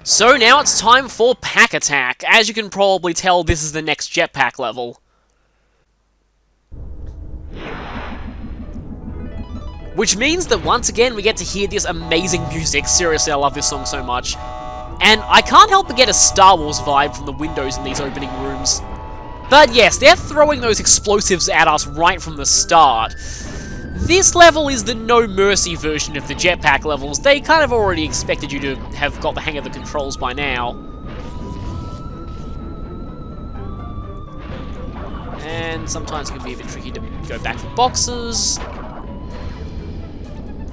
So now it's time for Pack Attack. As you can probably tell, this is the next jetpack level. Which means that once again we get to hear this amazing music. Seriously, I love this song so much. And I can't help but get a Star Wars vibe from the windows in these opening rooms. But yes, they're throwing those explosives at us right from the start. This level is the no mercy version of the jetpack levels. They kind of already expected you to have got the hang of the controls by now. And sometimes it can be a bit tricky to go back for boxes.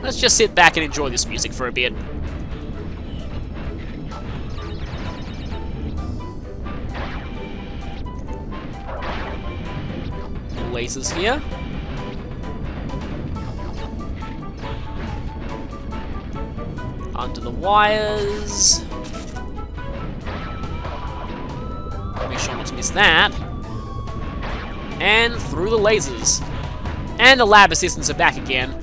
Let's just sit back and enjoy this music for a bit. Lasers here. Under the wires. Make sure not to miss that. And through the lasers. And the lab assistants are back again.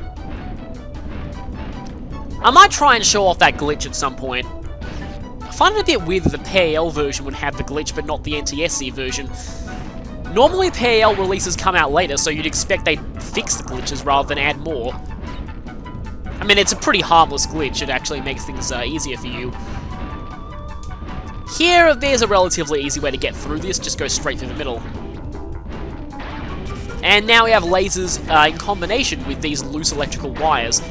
I might try and show off that glitch at some point. I find it a bit weird that the PAL version would have the glitch but not the NTSC version. Normally PAL releases come out later, so you'd expect they'd fix the glitches rather than add more. I mean, it's a pretty harmless glitch. It actually makes things easier for you. Here, there's a relatively easy way to get through this. Just go straight through the middle. And now we have lasers in combination with these loose electrical wires.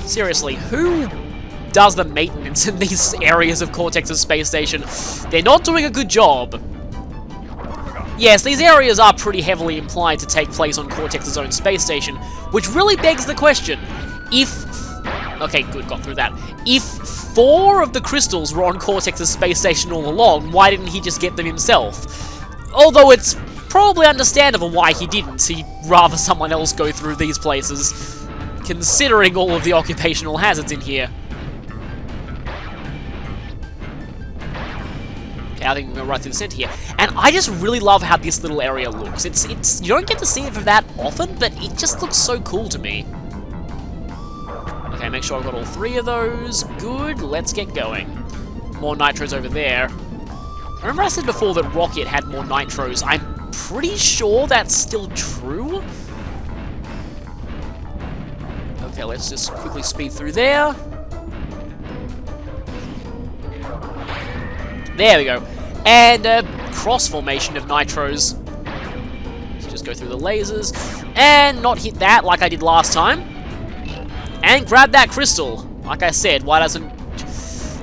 Seriously, who does the maintenance in these areas of Cortex's space station? They're not doing a good job. Yes, these areas are pretty heavily implied to take place on Cortex's own space station, which really begs the question, if... Okay, good, got through that. If 4 of the crystals were on Cortex's space station all along, why didn't he just get them himself? Although it's probably understandable why he didn't. He'd rather someone else go through these places, considering all of the occupational hazards in here. Okay, I think we're right through the center here. And I just really love how this little area looks. It's you don't get to see it for that often, but it just looks so cool to me. Okay, make sure I've got all 3 of those. Good, let's get going. More nitros over there. Remember I said before that Rocket had more nitros. I'm pretty sure that's still true. Okay, let's just quickly speed through there. There we go. And a cross formation of nitros. Let's just go through the lasers. And not hit that like I did last time. And grab that crystal. Like I said, why doesn't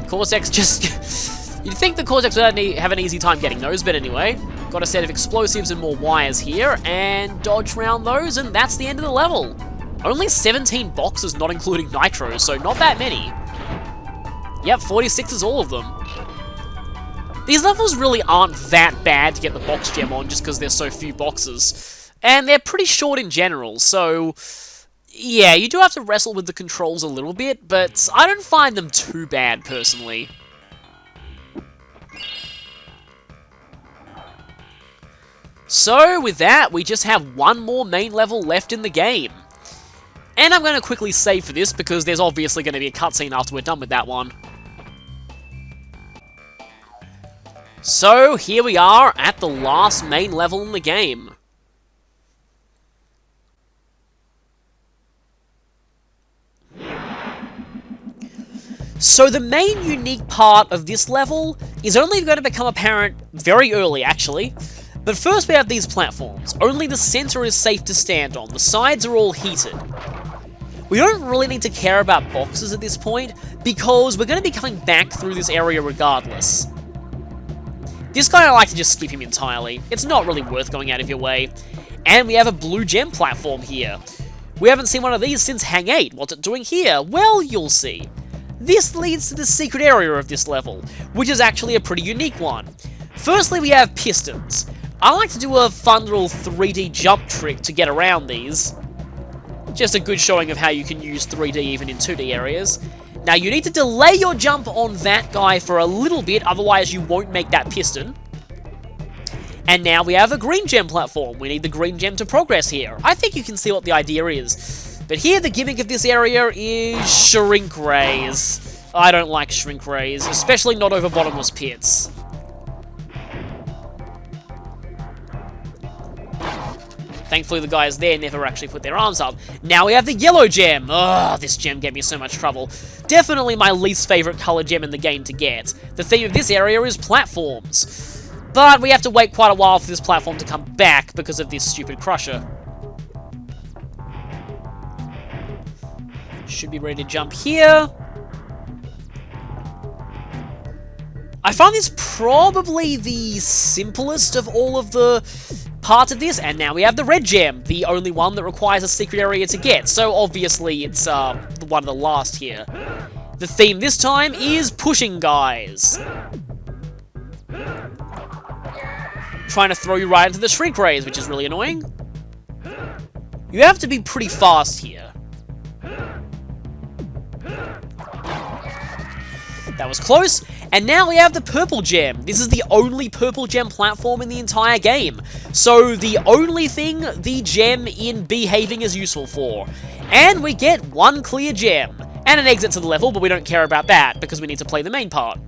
Cortex just... You'd think the Cortex would have an easy time getting those, but anyway. Got a set of explosives and more wires here. And dodge around those, and that's the end of the level. Only 17 boxes, not including nitros, so not that many. Yep, 46 is all of them. These levels really aren't that bad to get the box gem on just because there's so few boxes. And they're pretty short in general, so... Yeah, you do have to wrestle with the controls a little bit, but I don't find them too bad, personally. So, with that, we just have one more main level left in the game. And I'm going to quickly save for this, because there's obviously going to be a cutscene after we're done with that one. So, here we are at the last main level in the game. So the main unique part of this level is only going to become apparent very early, actually. But first we have these platforms. Only the center is safe to stand on. The sides are all heated. We don't really need to care about boxes at this point, because we're going to be coming back through this area regardless. This guy I like to just skip him entirely. It's not really worth going out of your way. And we have a blue gem platform here. We haven't seen one of these since Hang 8. What's it doing here? Well, you'll see. This leads to the secret area of this level, which is actually a pretty unique one. Firstly, we have pistons. I like to do a fun little 3D jump trick to get around these. Just a good showing of how you can use 3D even in 2D areas. Now, you need to delay your jump on that guy for a little bit, otherwise you won't make that piston. And now we have a green gem platform. We need the green gem to progress here. I think you can see what the idea is. But here, the gimmick of this area is shrink rays. I don't like shrink rays, especially not over bottomless pits. Thankfully, the guys there never actually put their arms up. Now we have the yellow gem. Ugh, this gem gave me so much trouble. Definitely my least favorite color gem in the game to get. The theme of this area is platforms. But we have to wait quite a while for this platform to come back because of this stupid crusher. Should be ready to jump here. I find this probably the simplest of all of the parts of this, and now we have the red gem, the only one that requires a secret area to get, so obviously it's one of the last here. The theme this time is pushing guys. Trying to throw you right into the shrink rays, which is really annoying. You have to be pretty fast here. That was close. And now we have the purple gem. This is the only purple gem platform in the entire game. So the only thing the gem in behaving is useful for. And we get one clear gem. And an exit to the level, but we don't care about that because we need to play the main part.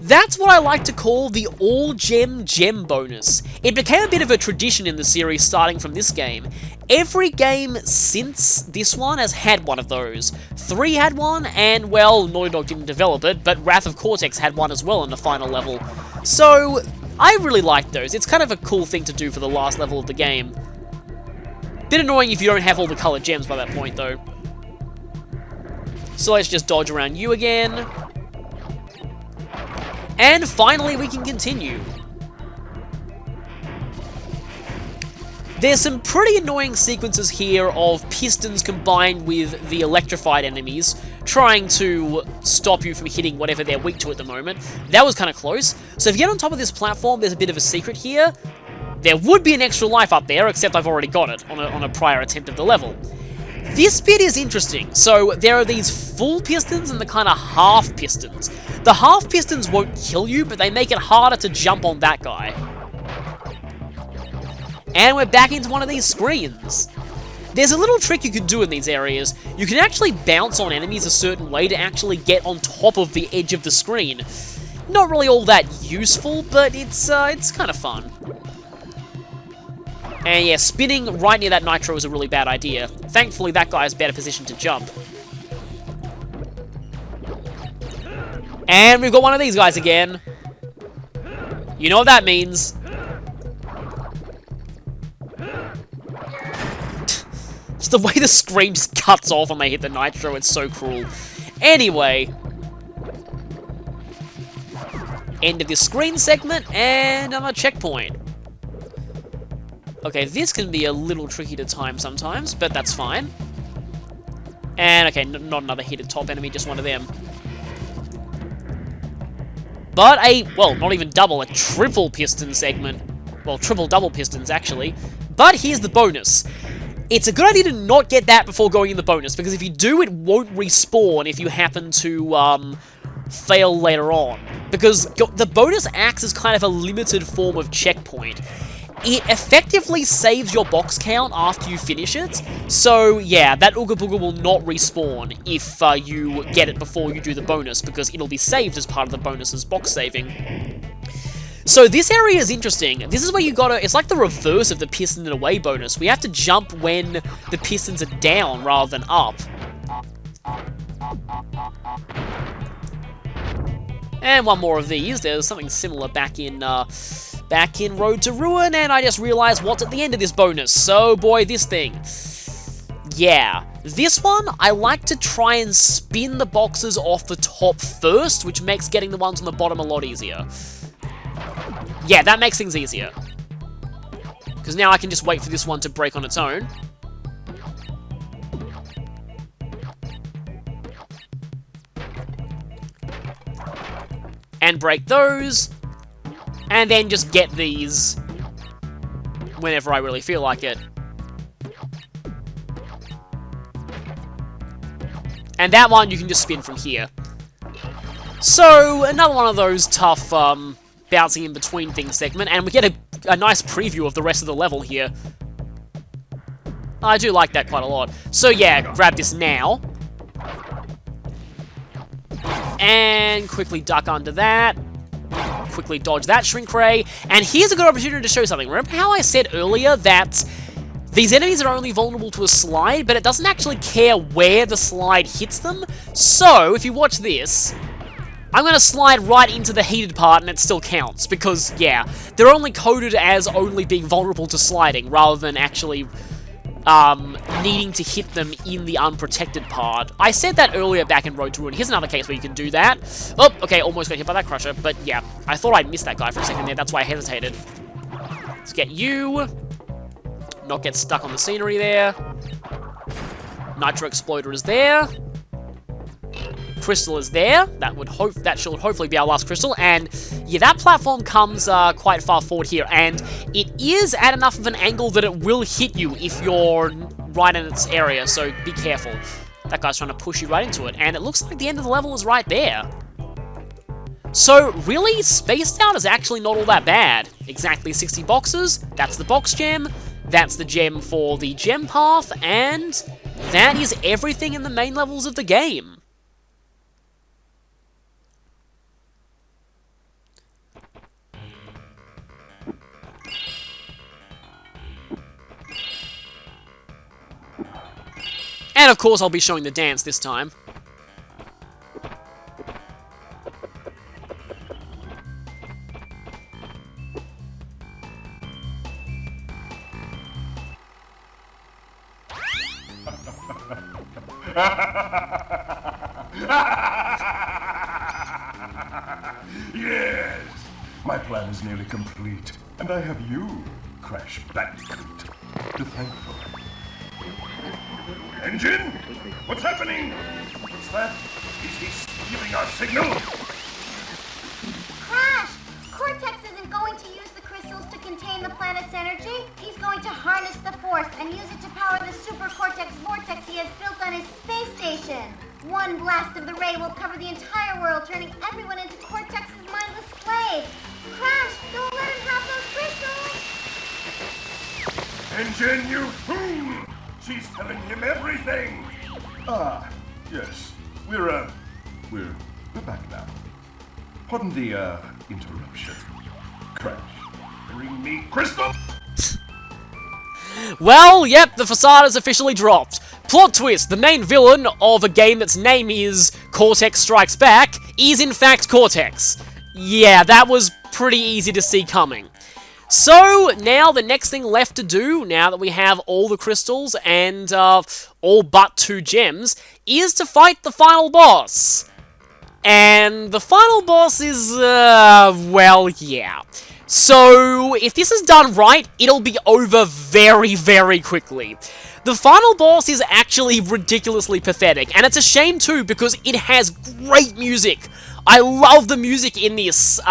That's what I like to call the all-gem gem bonus. It became a bit of a tradition in the series starting from this game. Every game since this one has had one of those. 3 had one, and, well, Naughty Dog didn't develop it, but Wrath of Cortex had one as well in the final level. So, I really like those. It's kind of a cool thing to do for the last level of the game. Bit annoying if you don't have all the colored gems by that point, though. So let's just dodge around you again. And finally, we can continue. There's some pretty annoying sequences here of pistons combined with the electrified enemies, trying to stop you from hitting whatever they're weak to at the moment. That was kind of close. So if you get on top of this platform, there's a bit of a secret here. There would be an extra life up there, except I've already got it on a prior attempt of the level. This bit is interesting. So there are these full pistons and the kind of half pistons. The half pistons won't kill you, but they make it harder to jump on that guy. And we're back into one of these screens. There's a little trick you can do in these areas. You can actually bounce on enemies a certain way to actually get on top of the edge of the screen. Not really all that useful, but it's kind of fun. And yeah, spinning right near that nitro is a really bad idea. Thankfully, that guy is better positioned to jump. And we've got one of these guys again. You know what that means. Just the way the screen just cuts off when they hit the nitro, it's so cruel. Anyway. End of this screen segment, and another checkpoint. Okay, this can be a little tricky to time sometimes, but that's fine. And, okay, not another heated top enemy, just one of them. But well, not even double, a triple piston segment. Well, triple double pistons, actually. But here's the bonus. It's a good idea to not get that before going in the bonus, because if you do, it won't respawn if you happen to, fail later on. Because the bonus acts as kind of a limited form of checkpoint. It effectively saves your box count after you finish it, so yeah, that Ooga Booga will not respawn if you get it before you do the bonus, because it'll be saved as part of the bonus's box saving. So this area is interesting. This is where you gotta, it's like the reverse of the piston and away bonus. We have to jump when the pistons are down rather than up. And one more of these. There's something similar back in Road to Ruin, and I just realized what's at the end of this bonus. So, boy, this thing. Yeah. This one, I like to try and spin the boxes off the top first, which makes getting the ones on the bottom a lot easier. Yeah, that makes things easier. Because now I can just wait for this one to break on its own. And break those. And then just get these whenever I really feel like it. And that one you can just spin from here. So, another one of those tough bouncing in between things segment, and we get a nice preview of the rest of the level here. I do like that quite a lot. So yeah, grab this now. And quickly duck under that. Quickly dodge that shrink ray. And here's a good opportunity to show something. Remember how I said earlier that these enemies are only vulnerable to a slide, but it doesn't actually care where the slide hits them? So, if you watch this, I'm going to slide right into the heated part and it still counts, because, yeah, they're only coded as only being vulnerable to sliding, rather than actually needing to hit them in the unprotected part. I said that earlier back in Road to Ruin. Here's another case where you can do that. Oh, okay, almost got hit by that crusher, but yeah, I thought I'd missed that guy for a second there, that's why I hesitated. Let's get you. Not get stuck on the scenery there. Nitro Exploder is there. Crystal is there. That should hopefully be our last crystal. And yeah, that platform comes quite far forward here, and it is at enough of an angle that it will hit you if you're right in its area. So be careful. That guy's trying to push you right into it, and it looks like the end of the level is right there. So really, Spaced Out is actually not all that bad. Exactly 60 boxes. That's the box gem. That's the gem for the gem path, and that is everything in the main levels of the game. And of course, I'll be showing the dance this time. Yes! My plan is nearly complete, and I have you, Crash Bandicoot, to thank for it. Engine? What's happening? What's that? Is he stealing our signal? Crash! Cortex isn't going to use the crystals to contain the planet's energy. He's going to harness the force and use it to power the super Cortex vortex he has built on his space station. One blast of the ray will cover the entire world, turning everyone into Cortex's mindless slaves. Crash, don't let him have those crystals! Engine, you fool! She's telling him everything! Ah, yes. We're back now. Pardon the, interruption. Crash, bring me crystal! Well, yep, the facade is officially dropped. Plot twist, the main villain of a game that's name is Cortex Strikes Back is in fact Cortex. Yeah, that was pretty easy to see coming. So, now the next thing left to do, now that we have all the crystals and all but 2 gems, is to fight the final boss. And the final boss is, well, yeah. So, if this is done right, it'll be over very, very quickly. The final boss is actually ridiculously pathetic, and it's a shame too, because it has great music. I love the music in this.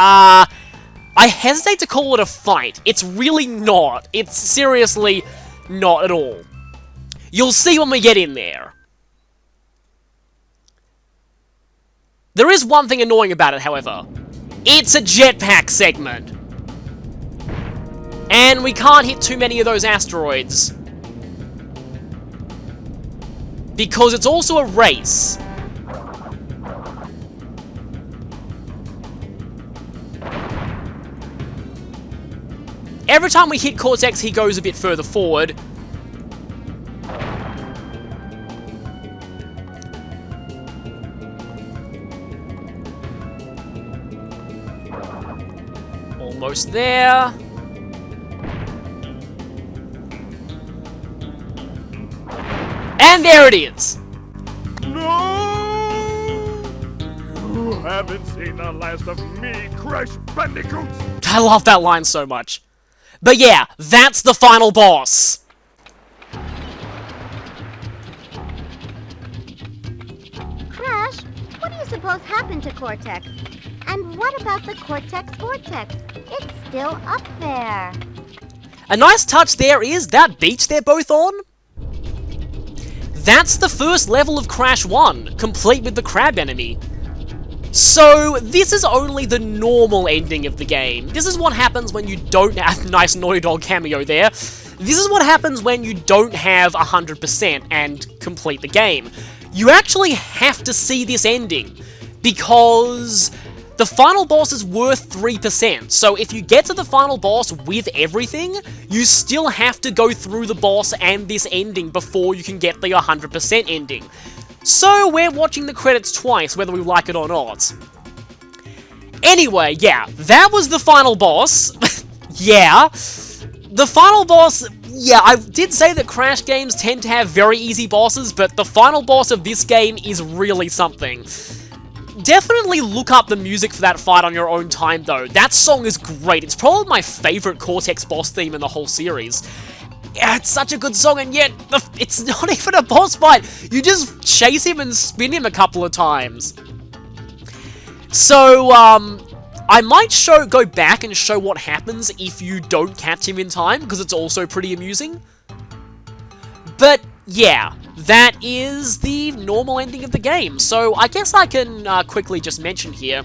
I hesitate to call it a fight. It's really not. It's seriously not at all. You'll see when we get in there. There is one thing annoying about it, however. It's a jetpack segment. And we can't hit too many of those asteroids. Because it's also a race. Every time we hit Cortex, he goes a bit further forward. Almost there. And there it is! No! You haven't seen the last of me, Crash Bandicoot! I love that line so much. But yeah, that's the final boss. Crash, what do you suppose happened to Cortex? And what about the Cortex vortex? It's still up there. A nice touch there is that beach they're both on. That's the first level of Crash 1, complete with the crab enemy. So, this is only the normal ending of the game. This is what happens when you don't have nice Naughty Dog cameo there. This is what happens when you don't have 100% and complete the game. You actually have to see this ending, because the final boss is worth 3%, so if you get to the final boss with everything, you still have to go through the boss and this ending before you can get the 100% ending. So we're watching the credits twice, whether we like it or not. Anyway, yeah, that was the final boss. Yeah. The final boss, yeah, I did say that Crash games tend to have very easy bosses, but the final boss of this game is really something. Definitely look up the music for that fight on your own time, though. That song is great. It's probably my favorite Cortex boss theme in the whole series. Yeah, it's such a good song, and yet it's not even a boss fight. You just chase him and spin him a couple of times. So, I might go back and show what happens if you don't catch him in time, because it's also pretty amusing. But, yeah, that is the normal ending of the game. So, I guess I can quickly just mention here.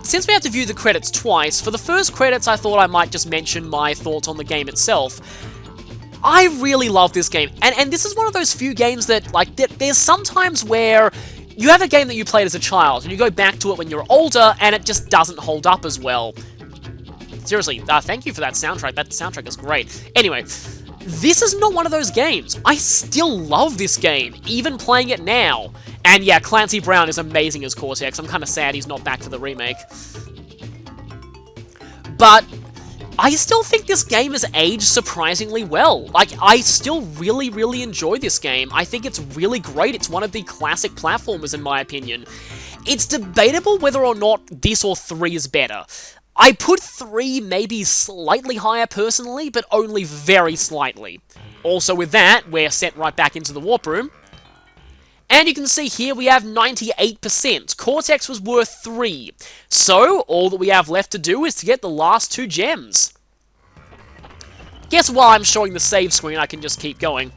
Since we have to view the credits twice, for the first credits I thought I might just mention my thoughts on the game itself. I really love this game, and this is one of those few games that, like, there's sometimes where you have a game that you played as a child, and you go back to it when you're older, and it just doesn't hold up as well. Seriously, thank you for that soundtrack. That soundtrack is great. Anyway, this is not one of those games. I still love this game, even playing it now. And yeah, Clancy Brown is amazing as Cortex. I'm kind of sad he's not back for the remake. But I still think this game has aged surprisingly well. Like, I still really, really enjoy this game. I think it's really great. It's one of the classic platformers, in my opinion. It's debatable whether or not this or 3 is better. I put 3 maybe slightly higher personally, but only very slightly. Also with that, we're sent right back into the warp room. And you can see here we have 98%. Cortex was worth 3. So, all that we have left to do is to get the last 2 gems. Guess while I'm showing the save screen, I can just keep going.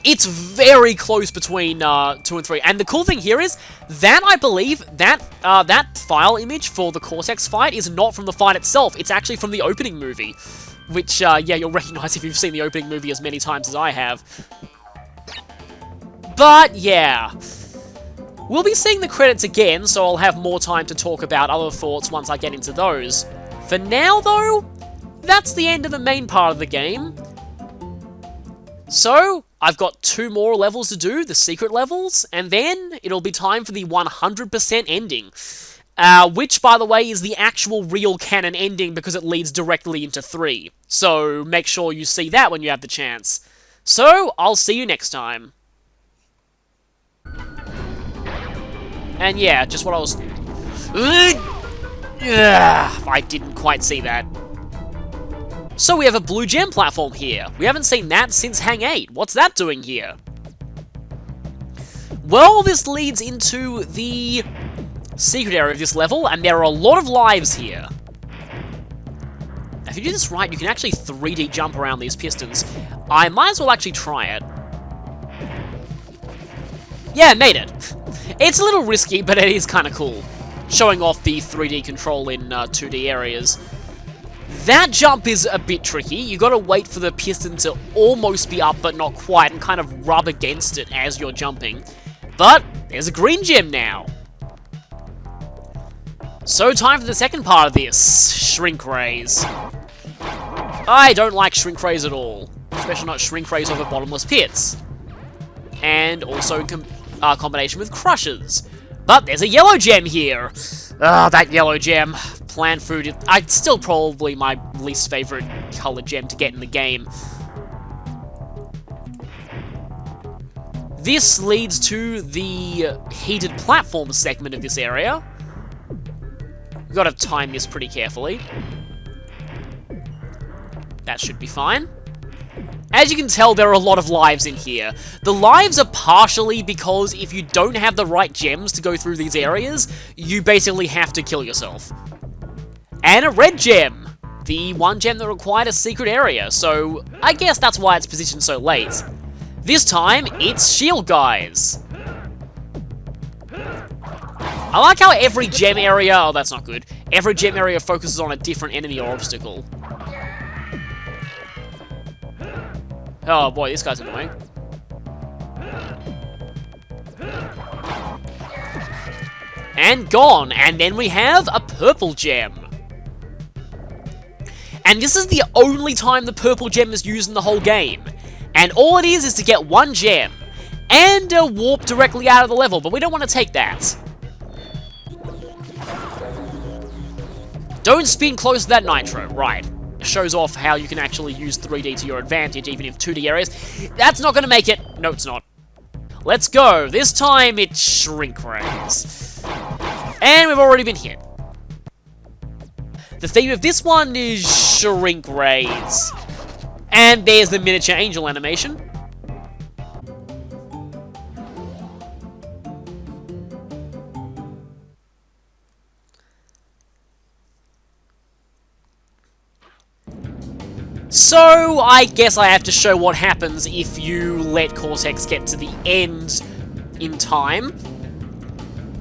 It's very close between 2 and 3. And the cool thing here is that I believe that file image for the Cortex fight is not from the fight itself. It's actually from the opening movie. Which, yeah, you'll recognize if you've seen the opening movie as many times as I have. But, yeah. We'll be seeing the credits again, so I'll have more time to talk about other thoughts once I get into those. For now, though, that's the end of the main part of the game. So, I've got 2 more levels to do, the secret levels, and then it'll be time for the 100% ending. Which, by the way, is the actual real canon ending because it leads directly into 3. So, make sure you see that when you have the chance. So, I'll see you next time. And yeah, just what I was... I didn't quite see that. So we have a blue gem platform here. We haven't seen that since Hang 8. What's that doing here? Well, this leads into the secret area of this level, and there are a lot of lives here. If you do this right, you can actually 3D jump around these pistons. I might as well actually try it. Yeah, made it. It's a little risky, but it is kind of cool. Showing off the 3D control in 2D areas. That jump is a bit tricky. You gotta wait for the piston to almost be up, but not quite, and kind of rub against it as you're jumping. But there's a green gem now. So time for the second part of this. Shrink rays. I don't like shrink rays at all. Especially not shrink rays over bottomless pits. And also in combination with crushes. But there's a yellow gem here. Ah, that yellow gem. Plant food. It's still probably my least favorite colored gem to get in the game. This leads to the heated platform segment of this area. We've got to time this pretty carefully. That should be fine. As you can tell, there are a lot of lives in here. The lives are partially because if you don't have the right gems to go through these areas, you basically have to kill yourself. And a red gem! The one gem that required a secret area, so I guess that's why it's positioned so late. This time, it's shield guys. I like how every gem area... Oh, that's not good. Every gem area focuses on a different enemy or obstacle. Oh boy, this guy's annoying. And gone. And then we have a purple gem. And this is the only time the purple gem is used in the whole game. And all it is to get one gem. And a warp directly out of the level, but we don't want to take that. Don't spin close to that nitro. Right. Shows off how you can actually use 3D to your advantage, even in 2D areas. That's not going to make it. No, it's not. Let's go. This time it's Shrink Rays. And we've already been hit. The theme of this one is Shrink Rays. And there's the miniature angel animation. So, I guess I have to show what happens if you let Cortex get to the end in time.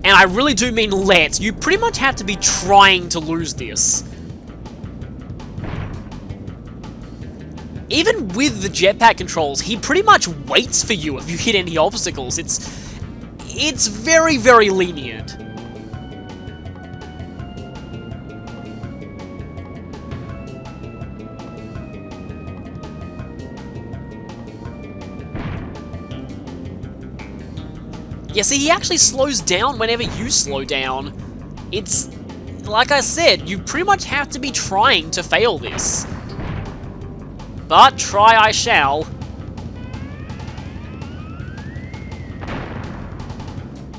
And I really do mean let. You pretty much have to be trying to lose this. Even with the jetpack controls, he pretty much waits for you if you hit any obstacles. It's very, very lenient. Yeah, see, he actually slows down whenever you slow down. It's, like I said, you pretty much have to be trying to fail this. But try I shall.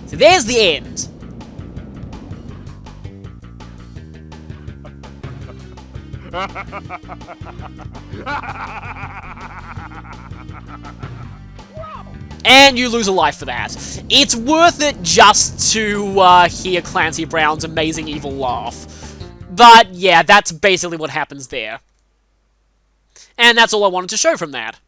So there's the end. And you lose a life for that. It's worth it just to hear Clancy Brown's amazing evil laugh. But yeah, that's basically what happens there. And that's all I wanted to show from that.